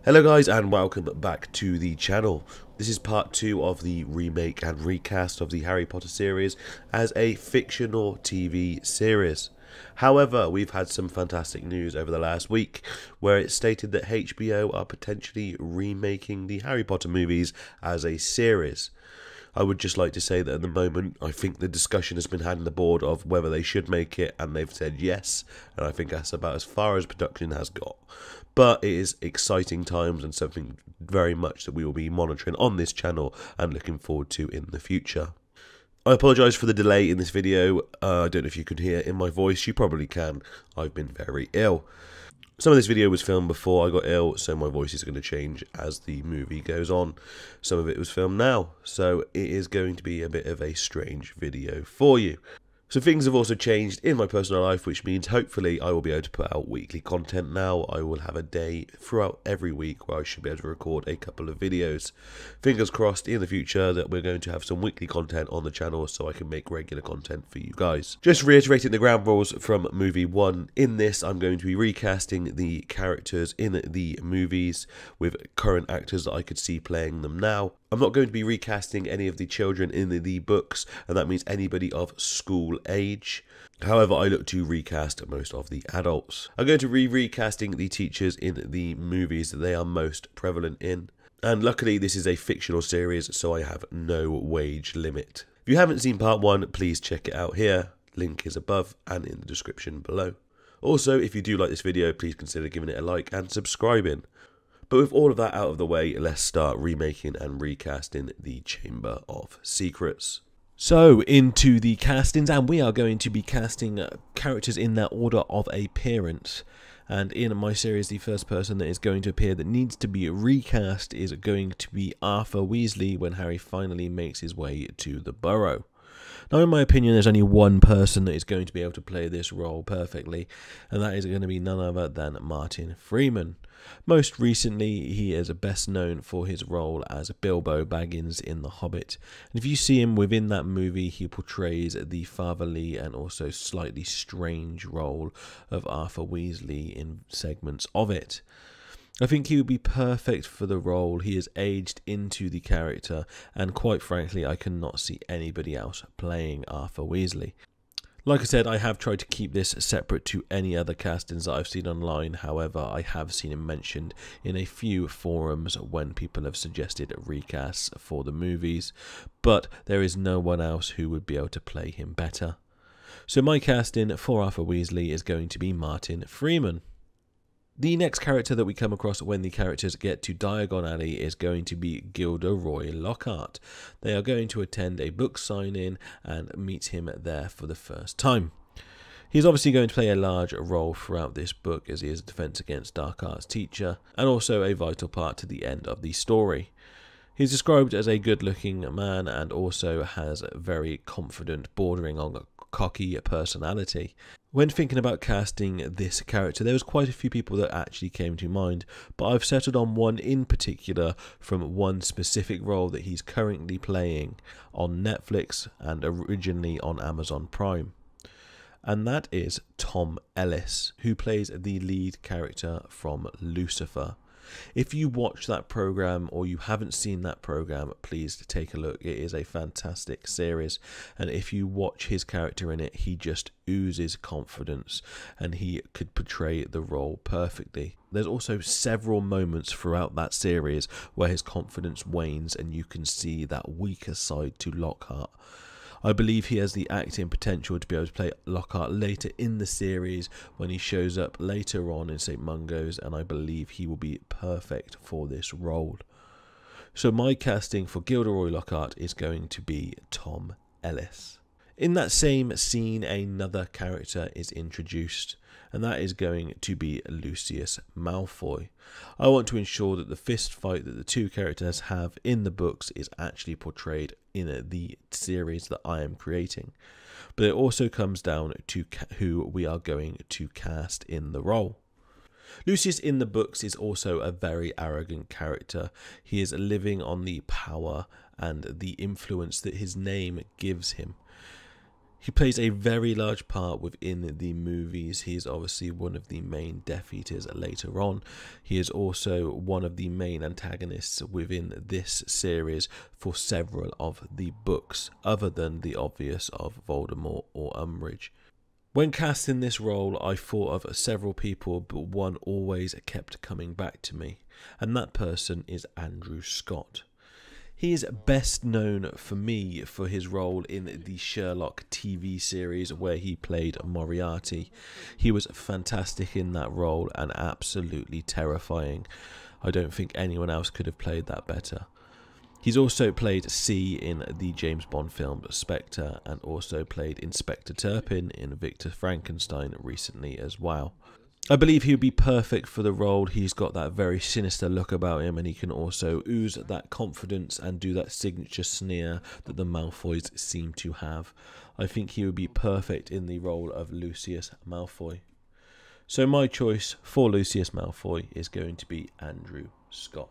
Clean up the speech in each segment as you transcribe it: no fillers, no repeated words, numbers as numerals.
Hello guys and welcome back to the channel. This is part 2 of the remake and recast of the Harry Potter series as a fictional TV series. However, we've had some fantastic news over the last week where it's stated that HBO are potentially remaking the Harry Potter movies as a series. I would just like to say that at the moment, I think the discussion has been had on the board of whether they should make it, and they've said yes, and I think that's about as far as production has got. But it is exciting times and something very much that we will be monitoring on this channel and looking forward to in the future. I apologise for the delay in this video. I don't know if you could hear in my voice. You probably can. I've been very ill. Some of this video was filmed before I got ill, so my voice is going to change as the movie goes on. Some of it was filmed now, so it is going to be a bit of a strange video for you. So things have also changed in my personal life, which means hopefully I will be able to put out weekly content now. I will have a day throughout every week where I should be able to record a couple of videos. Fingers crossed in the future that we're going to have some weekly content on the channel so I can make regular content for you guys. Just reiterating the ground rules from movie 1. In this, I'm going to be recasting the characters in the movies with current actors that I could see playing them now. I'm not going to be recasting any of the children in the books, and that means anybody of school age. However, I look to recast most of the adults. I'm going to be recasting the teachers in the movies that they are most prevalent in. And luckily, this is a fictional series, so I have no wage limit. If you haven't seen part 1, please check it out here. Link is above and in the description below. Also, if you do like this video, please consider giving it a like and subscribing. But with all of that out of the way, let's start remaking and recasting the Chamber of Secrets. So, into the castings, and we are going to be casting characters in their order of appearance. And in my series, the first person that is going to appear that needs to be recast is going to be Arthur Weasley when Harry finally makes his way to the Burrow. Now, in my opinion, there's only one person that is going to be able to play this role perfectly, and that is going to be none other than Martin Freeman. Most recently, he is best known for his role as Bilbo Baggins in The Hobbit. And if you see him within that movie, he portrays the fatherly and also slightly strange role of Arthur Weasley in segments of it. I think he would be perfect for the role. He is aged into the character, and quite frankly, I cannot see anybody else playing Arthur Weasley. Like I said, I have tried to keep this separate to any other castings that I've seen online. However, I have seen him mentioned in a few forums when people have suggested recasts for the movies, but there is no one else who would be able to play him better. So my casting for Arthur Weasley is going to be Martin Freeman. The next character that we come across when the characters get to Diagon Alley is going to be Gilderoy Lockhart. They are going to attend a book signing and meet him there for the first time. He's obviously going to play a large role throughout this book as he is a Defense Against Dark Arts teacher and also a vital part to the end of the story. He's described as a good-looking man and also has a very confident, bordering on cocky personality. When thinking about casting this character, there was quite a few people that actually came to mind, but I've settled on one in particular from one specific role that he's currently playing on Netflix and originally on Amazon Prime. And that is Tom Ellis, who plays the lead character from Lucifer. If you watch that program or you haven't seen that program, please take a look. It is a fantastic series, and if you watch his character in it, he just oozes confidence and he could portray the role perfectly. There's also several moments throughout that series where his confidence wanes and you can see that weaker side to Lockhart. I believe he has the acting potential to be able to play Lockhart later in the series when he shows up later on in St. Mungo's, and I believe he will be perfect for this role. So my casting for Gilderoy Lockhart is going to be Tom Ellis. In that same scene, another character is introduced, and that is going to be Lucius Malfoy. I want to ensure that the fist fight that the two characters have in the books is actually portrayed in the series that I am creating. But it also comes down to who we are going to cast in the role. Lucius in the books is also a very arrogant character. He is living on the power and the influence that his name gives him. He plays a very large part within the movies. He is obviously one of the main Death Eaters later on. He is also one of the main antagonists within this series for several of the books, other than the obvious of Voldemort or Umbridge. When casting this role, I thought of several people, but one always kept coming back to me, and that person is Andrew Scott. He is best known for me for his role in the Sherlock TV series where he played Moriarty. He was fantastic in that role and absolutely terrifying. I don't think anyone else could have played that better. He's also played C in the James Bond film Spectre, and also played Inspector Turpin in Victor Frankenstein recently as well. I believe he would be perfect for the role. He's got that very sinister look about him, and he can also ooze that confidence and do that signature sneer that the Malfoys seem to have. I think he would be perfect in the role of Lucius Malfoy. So my choice for Lucius Malfoy is going to be Andrew Scott.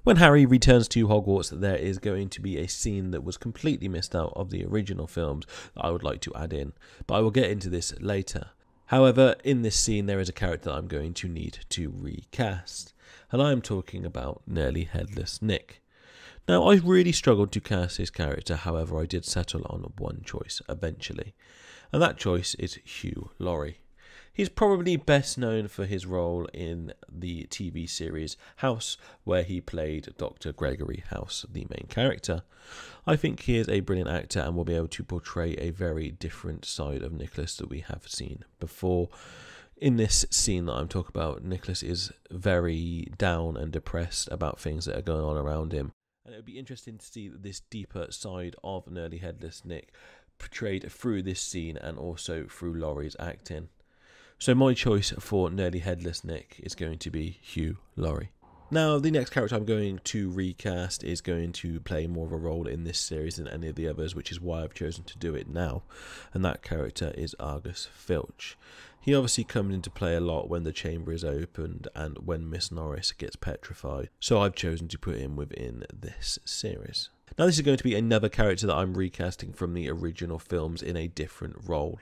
When Harry returns to Hogwarts, there is going to be a scene that was completely missed out of the original films that I would like to add in, but I will get into this later. However, in this scene there is a character that I'm going to need to recast, and I am talking about Nearly Headless Nick. Now, I really struggled to cast this character, however I did settle on one choice eventually, and that choice is Hugh Laurie. He's probably best known for his role in the TV series House, where he played Dr. Gregory House, the main character. I think he is a brilliant actor and will be able to portray a very different side of Nicholas that we have seen before. In this scene that I'm talking about, Nicholas is very down and depressed about things that are going on around him. And it would be interesting to see this deeper side of Nearly Headless Nick portrayed through this scene and also through Laurie's acting. So my choice for Nearly Headless Nick is going to be Hugh Laurie. Now, the next character I'm going to recast is going to play more of a role in this series than any of the others, which is why I've chosen to do it now. And that character is Argos Filch. He obviously comes into play a lot when the chamber is opened and when Miss Norris gets petrified. So I've chosen to put him within this series. Now, this is going to be another character that I'm recasting from the original films in a different role,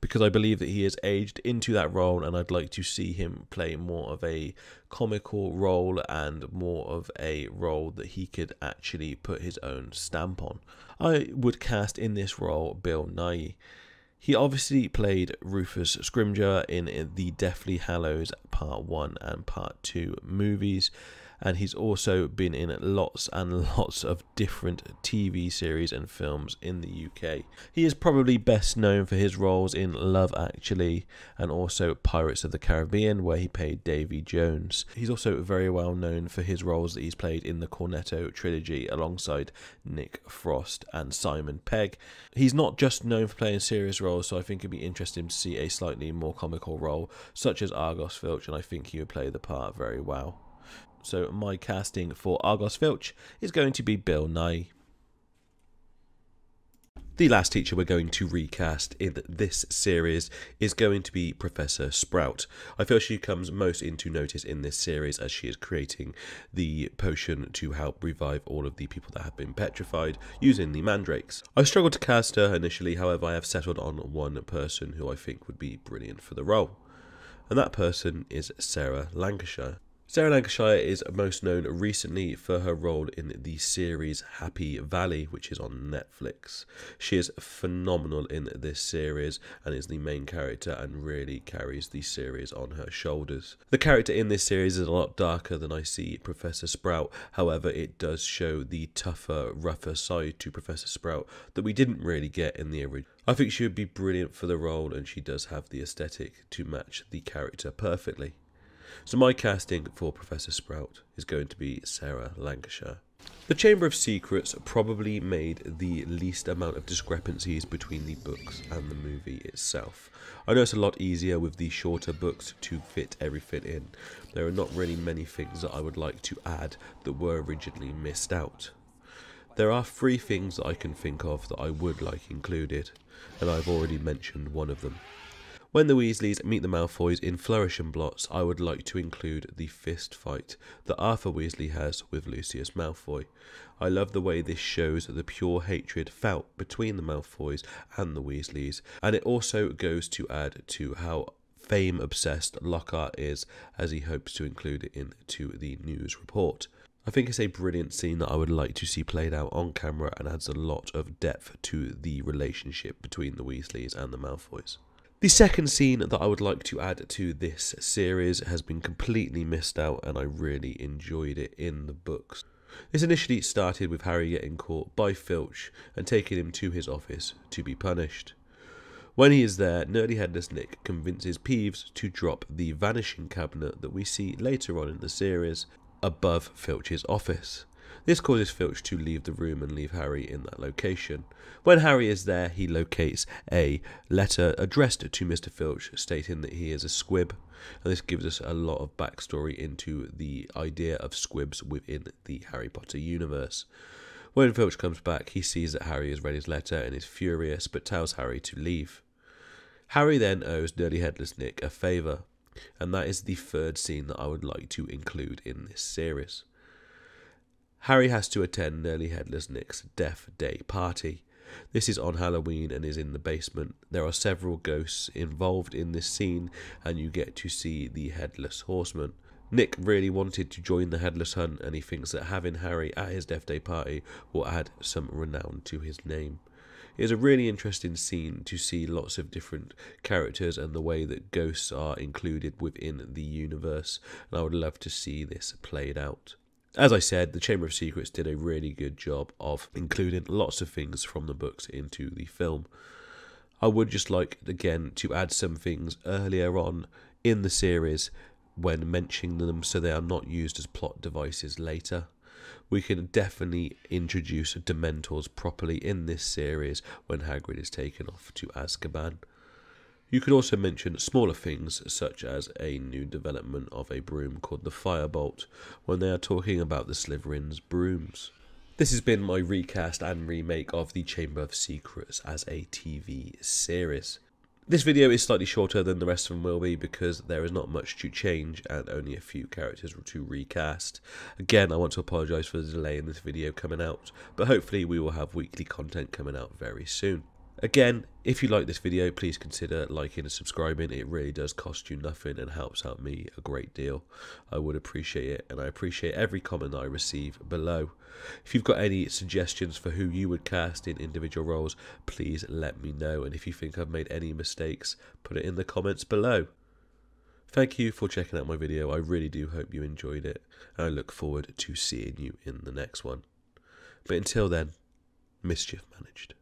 because I believe that he has aged into that role and I'd like to see him play more of a comical role and more of a role that he could actually put his own stamp on. I would cast in this role Bill Nighy. He obviously played Rufus Scrimgeour in the Deathly Hallows Part 1 and Part 2 movies, and he's also been in lots and lots of different TV series and films in the UK. He is probably best known for his roles in Love Actually and also Pirates of the Caribbean, where he played Davy Jones. He's also very well known for his roles that he's played in the Cornetto trilogy alongside Nick Frost and Simon Pegg. He's not just known for playing serious roles, so I think it'd be interesting to see a slightly more comical role such as Argos Filch, and I think he would play the part very well. So my casting for Argos Filch is going to be Bill Nighy. The last teacher we're going to recast in this series is going to be Professor Sprout. I feel she comes most into notice in this series as she is creating the potion to help revive all of the people that have been petrified using the mandrakes. I struggled to cast her initially, however I have settled on one person who I think would be brilliant for the role, and that person is Sarah Lancashire. Sarah Lancashire is most known recently for her role in the series Happy Valley, which is on Netflix. She is phenomenal in this series and is the main character and really carries the series on her shoulders. The character in this series is a lot darker than I see Professor Sprout, however it does show the tougher, rougher side to Professor Sprout that we didn't really get in the original. I think she would be brilliant for the role, and she does have the aesthetic to match the character perfectly. So my casting for Professor Sprout is going to be Sarah Lancashire. The Chamber of Secrets probably made the least amount of discrepancies between the books and the movie itself. I know it's a lot easier with the shorter books to fit everything in. There are not really many things that I would like to add that were originally missed out. There are 3 things that I can think of that I would like included, and I've already mentioned one of them. When the Weasleys meet the Malfoys in Flourish and Blots, I would like to include the fist fight that Arthur Weasley has with Lucius Malfoy. I love the way this shows the pure hatred felt between the Malfoys and the Weasleys, and it also goes to add to how fame-obsessed Lockhart is, as he hopes to include it into the news report. I think it's a brilliant scene that I would like to see played out on camera and adds a lot of depth to the relationship between the Weasleys and the Malfoys. The second scene that I would like to add to this series has been completely missed out, and I really enjoyed it in the books. This initially started with Harry getting caught by Filch and taking him to his office to be punished. When he is there, Nerdy Headless Nick convinces Peeves to drop the vanishing cabinet that we see later on in the series above Filch's office. This causes Filch to leave the room and leave Harry in that location. When Harry is there, he locates a letter addressed to Mr. Filch stating that he is a squib, and this gives us a lot of backstory into the idea of squibs within the Harry Potter universe. When Filch comes back, he sees that Harry has read his letter and is furious, but tells Harry to leave. Harry then owes Nerdy Headless Nick a favour, and that is the third scene that I would like to include in this series. Harry has to attend Nerdy Headless Nick's Death Day party. This is on Halloween and is in the basement. There are several ghosts involved in this scene, and you get to see the Headless Horseman. Nick really wanted to join the Headless Hunt, and he thinks that having Harry at his Death Day party will add some renown to his name. It is a really interesting scene to see lots of different characters and the way that ghosts are included within the universe, and I would love to see this played out. As I said, the Chamber of Secrets did a really good job of including lots of things from the books into the film. I would just like, again, to add some things earlier on in the series when mentioning them so they are not used as plot devices later. We can definitely introduce Dementors properly in this series when Hagrid is taken off to Azkaban. You could also mention smaller things such as a new development of a broom called the Firebolt when they are talking about the Slytherin's brooms. This has been my recast and remake of the Chamber of Secrets as a TV series. This video is slightly shorter than the rest of them will be because there is not much to change and only a few characters to recast. Again, I want to apologise for the delay in this video coming out, but hopefully we will have weekly content coming out very soon. Again, if you like this video, please consider liking and subscribing. It really does cost you nothing and helps out me a great deal. I would appreciate it, and I appreciate every comment that I receive below. If you've got any suggestions for who you would cast in individual roles, please let me know. And if you think I've made any mistakes, put it in the comments below. Thank you for checking out my video. I really do hope you enjoyed it, and I look forward to seeing you in the next one. But until then, mischief managed.